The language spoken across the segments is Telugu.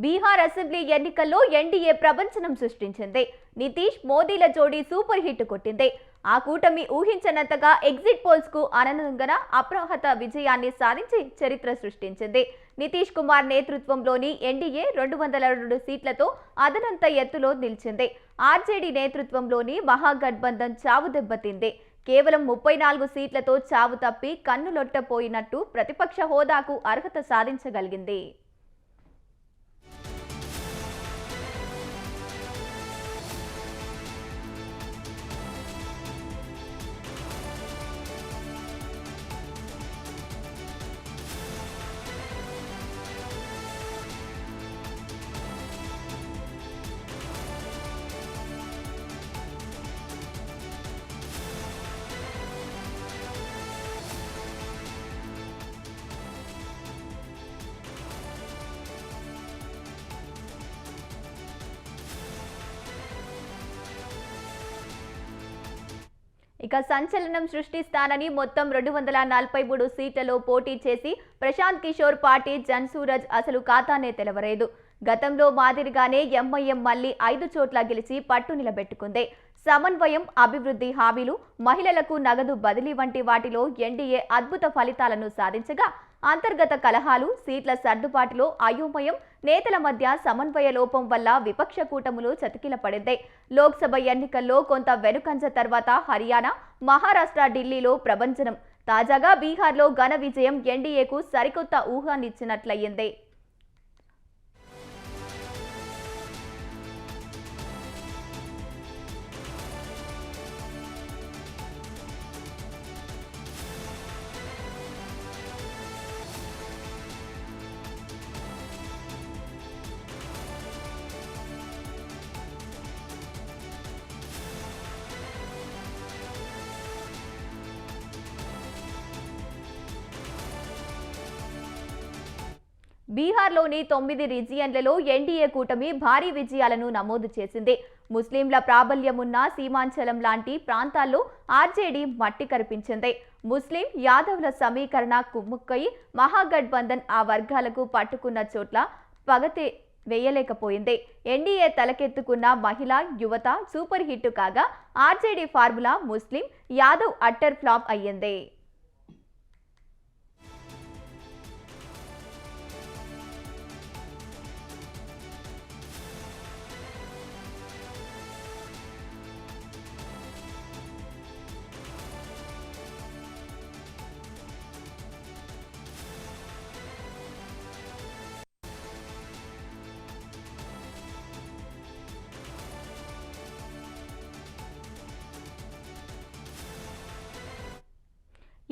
బీహార్ అసెంబ్లీ ఎన్నికల్లో ఎన్డీఏ ప్రపంచనం సృష్టించింది. నితీష్ మోదీల జోడీ సూపర్ హిట్ కొట్టింది. ఆ కూటమి ఊహించనంతగా ఎగ్జిట్ పోల్స్ కు అనుగుణంగా అప్రహత విజయాన్ని సాధించి చరిత్ర సృష్టించింది. నితీష్ కుమార్ నేతృత్వంలోని ఎన్డీఏ 202 సీట్లతో అదనంత ఎత్తులో నిలిచింది. ఆర్జేడీ నేతృత్వంలోని మహాగఠబంధన్ చావు దెబ్బతింది. కేవలం 34 సీట్లతో చావు తప్పి కన్నులొట్టపోయినట్టు ప్రతిపక్ష హోదాకు అర్హత సాధించగలిగింది. ఇక సంచలనం సృష్టిస్తానని మొత్తం 243 సీట్లలో పోటీ చేసి ప్రశాంత్ కిషోర్ పార్టీ జన్సూరజ్ అసలు ఖాతానే తెలవలేదు. గతంలో మాదిరిగానే ఎంఐఎం మళ్లీ 5 చోట్ల గెలిచి పట్టు నిలబెట్టుకుంది. సమన్వయం, అభివృద్ధి హామీలు, మహిళలకు నగదు బదిలీ వంటి వాటిలో ఎన్డీఏ అద్భుత ఫలితాలను సాధించగా, అంతర్గత కలహాలు, సీట్ల సర్దుబాటులో అయోమయం, నేతల మధ్య సమన్వయ లోపం వల్ల విపక్ష కూటములు చతికిలపడింది. లోక్సభ ఎన్నికల్లో కొంత వెనుకంజ తర్వాత హర్యానా, మహారాష్ట్ర, ఢిల్లీలో ప్రభంజనం. తాజాగా బీహార్లో ఘన విజయం ఎన్డీఏకు సరికొత్త ఊహాన్నిచ్చినట్లయింది. బీహార్లోని 9 రీజియన్లలో ఎన్డీఏ కూటమి భారీ విజయాలను నమోదు చేసింది. ముస్లింల ప్రాబల్యమున్న సీమాంచలం లాంటి ప్రాంతాల్లో ఆర్జేడీ మట్టి కరిపించింది. ముస్లిం యాదవ్ల సమీకరణ కుమ్ముక్కై మహాగఠబంధన్ ఆ వర్గాలకు పట్టుకున్న చోట్ల పగతే వేయలేకపోయింది. ఎన్డీఏ తలకెత్తుకున్న మహిళా, యువత సూపర్ హిట్ కాగా, ఆర్జేడీ ఫార్ములా ముస్లిం యాదవ్ అట్టర్ ఫ్లాప్ అయ్యింది.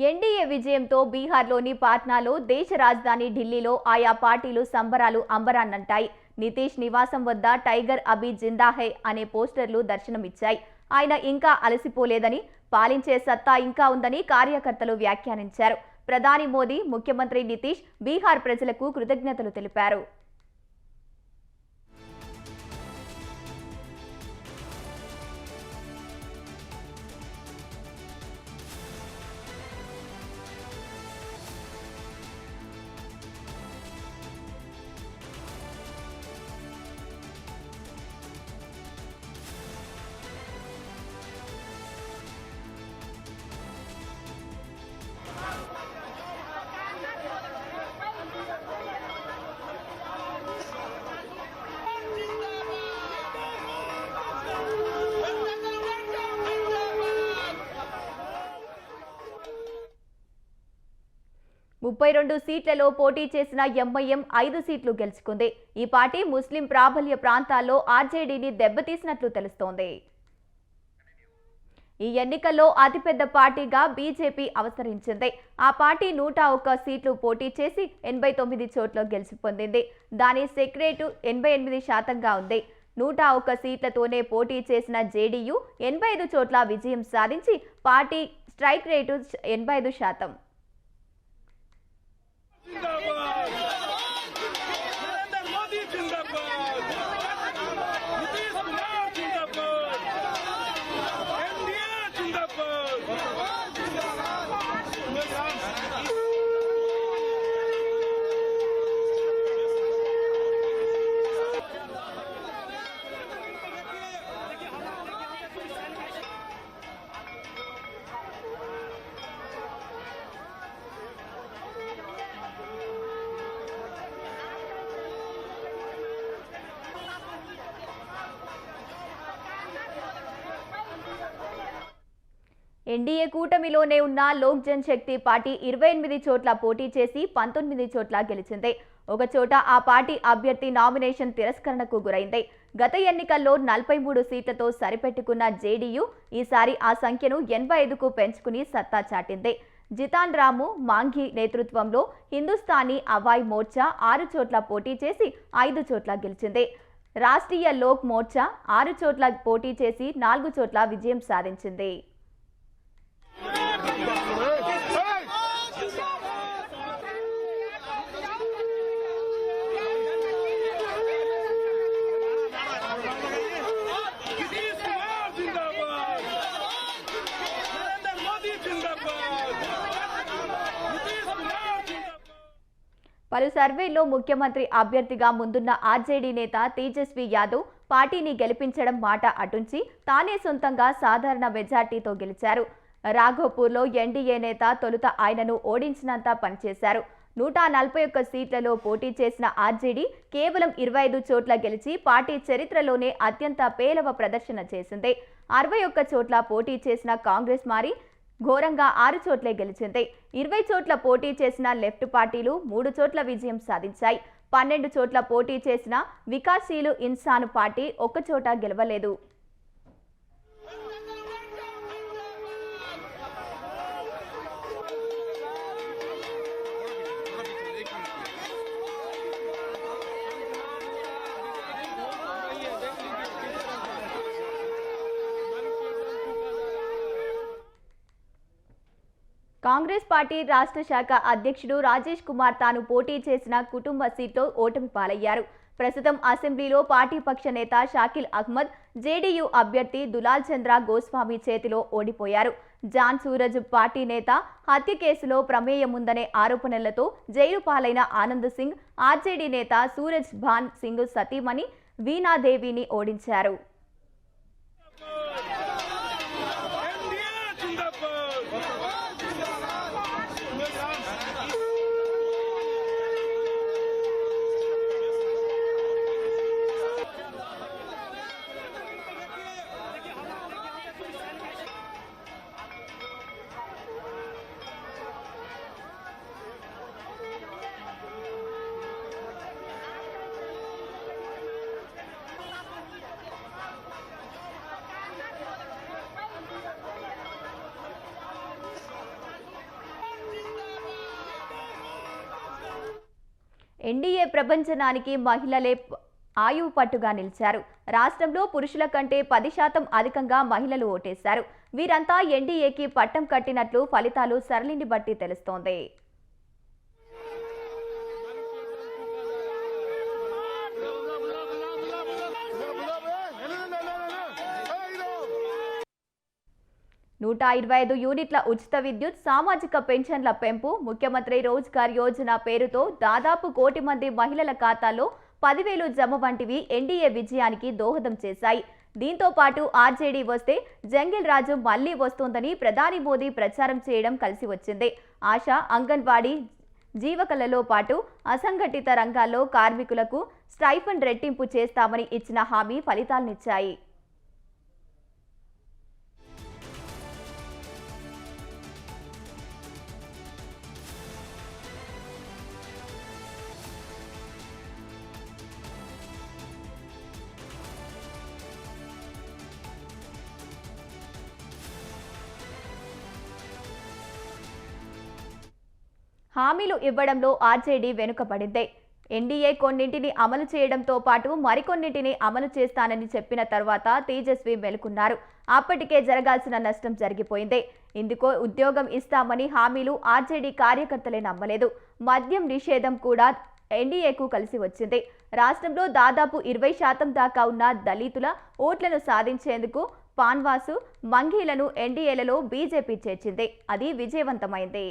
ఎన్డీఏ విజయంతో బీహార్లోని పాట్నాలో, దేశ రాజధాని ఢిల్లీలో ఆయా పార్టీలు సంబరాలు అంబరాన్నంటాయి. నితీష్ నివాసం వద్ద టైగర్ అభి జిందా హై అనే పోస్టర్లు దర్శనమిచ్చాయి. ఆయన ఇంకా అలసిపోలేదని, పాలించే సత్తా ఇంకా ఉందని కార్యకర్తలు వ్యాఖ్యానించారు. ప్రధాని మోదీ, ముఖ్యమంత్రి నితీష్ బీహార్ ప్రజలకు కృతజ్ఞతలు తెలిపారు. ముప్పై 32 సీట్లలో పోటీ చేసిన ఎంఐఎం 5 సీట్లు గెలుచుకుంది. ఈ పార్టీ ముస్లిం ప్రాబల్య ప్రాంతాల్లో ఆర్జేడీని దెబ్బతీసినట్లు తెలుస్తోంది. ఈ ఎన్నికల్లో అతిపెద్ద పార్టీగా బీజేపీ అవతరించింది. ఆ పార్టీ 101 సీట్లు పోటీ చేసి 89 చోట్ల గెలుపు పొందింది. దాని సెక్ రేటు 88% ఉంది. 101 సీట్లతోనే పోటీ చేసిన జేడీయూ 85 చోట్ల విజయం సాధించి పార్టీ స్ట్రైక్ రేటు 85%. ఎన్డీఏ కూటమిలోనే ఉన్న లోక్ జన్ శక్తి పార్టీ 28 చోట్ల పోటీ చేసి 19 చోట్ల గెలిచింది. ఒక చోట ఆ పార్టీ అభ్యర్థి నామినేషన్ తిరస్కరణకు గురైంది. గత ఎన్నికల్లో 43 సీట్లతో సరిపెట్టుకున్న జేడీయూ ఈసారి ఆ సంఖ్యను 85కు పెంచుకుని సత్తా చాటింది. జితాన్ రాము మాంఘీ నేతృత్వంలో హిందుస్థానీ అవాయ్ మోర్చా 6 చోట్ల పోటీ చేసి 5 చోట్ల గెలిచింది. రాష్ట్రీయ లోక్ మోర్చా 6 చోట్ల పోటీ చేసి 4 చోట్ల విజయం సాధించింది. పలు సర్వేల్లో ముఖ్యమంత్రి అభ్యర్థిగా ముందున్న ఆర్జేడీ నేత తేజస్వి యాదవ్ పార్టీని గెలిపించడం మాట అటుంచి తానే సొంతంగా సాధారణ మెజార్టీతో గెలిచారు. రాఘోపూర్లో ఎన్డీఏ నేత తొలుత ఆయనను ఓడించినంత పనిచేశారు. 141 సీట్లలో పోటీ చేసిన ఆర్జేడీ కేవలం 25 చోట్ల గెలిచి పార్టీ చరిత్రలోనే అత్యంత పేలవ ప్రదర్శన చేసింది. 61 చోట్ల పోటీ చేసిన కాంగ్రెస్ మారి ఘోరంగా 6 చోట్లే గెలిచింది. 20 చోట్ల పోటీ చేసిన లెఫ్ట్ పార్టీలు 3 చోట్ల విజయం సాధించాయి. 12 చోట్ల పోటీ చేసిన వికాసశీలు ఇన్సాన్ పార్టీ 1 చోట గెలవలేదు. కాంగ్రెస్ పార్టీ రాష్ట్ర శాఖ అధ్యక్షుడు రాజేష్ కుమార్ తాను పోటీ చేసిన కుటుంబ సీట్లో ఓటమి పాలయ్యారు. ప్రస్తుతం అసెంబ్లీలో పార్టీ పక్ష నేత షాకిల్ అహ్మద్ జేడీయూ అభ్యర్థి దులాల్ చంద్ర గోస్వామి చేతిలో ఓడిపోయారు. జాన్ సూరజ్ పార్టీ నేత హత్య కేసులో ప్రమేయం ఉందనే ఆరోపణలతో జైలు పాలైన ఆనంద్ సింగ్ ఆర్జేడీ నేత సూరజ్ భాన్ సింగ్ సతీమణి వీణాదేవిని ఓడించారు. ఎన్డీఏ ప్రపంచనానికి మహిళలే ఆయువు పట్టుగా నిలిచారు. రాష్ట్రంలో పురుషుల కంటే 10% అధికంగా మహిళలు ఓటేశారు. వీరంతా ఎన్డీఏకి పట్టం కట్టినట్లు ఫలితాలు సరళిని బట్టి తెలుస్తోంది. నూట 25 యూనిట్ల ఉచిత విద్యుత్, సామాజిక పెన్షన్ల పెంపు, ముఖ్యమంత్రి రోజ్గార్ యోజన పేరుతో దాదాపు 1 కోటి మంది మహిళల ఖాతాల్లో 10,000 జమ వంటివి ఎన్డీఏ విజయానికి దోహదం చేశాయి. దీంతో పాటు ఆర్జేడీ వస్తే జంగిల్ రాజు మళ్లీ వస్తోందని ప్రధాని మోదీ ప్రచారం చేయడం కలిసి వచ్చింది. ఆశా, అంగన్వాడీ, జీవకళలో పాటు అసంఘటిత రంగాల్లో కార్మికులకు స్టైఫండ్ రెట్టింపు చేస్తామని ఇచ్చిన హామీ ఫలితాలనిచ్చాయి. హామీలు ఇవ్వడంలో ఆర్జేడీ వెనుకబడిందే. ఎన్డీఏ కొన్నింటిని అమలు చేయడంతో పాటు మరికొన్నింటిని అమలు చేస్తానని చెప్పిన తర్వాత తేజస్వి మేలుకున్నారు. అప్పటికే జరగాల్సిన నష్టం జరిగిపోయింది. ఇందుకో ఉద్యోగం ఇస్తామని హామీలు ఆర్జేడీ కార్యకర్తలే నమ్మలేదు. మద్యం నిషేధం కూడా ఎన్డీఏకు కలిసి వచ్చింది. రాష్ట్రంలో దాదాపు 20% దాకా ఉన్న దళితుల ఓట్లను సాధించేందుకు పాన్వాసు, మంఘీలను ఎన్డీఏలలో బీజేపీ చేర్చింది. అది విజయవంతమైంది.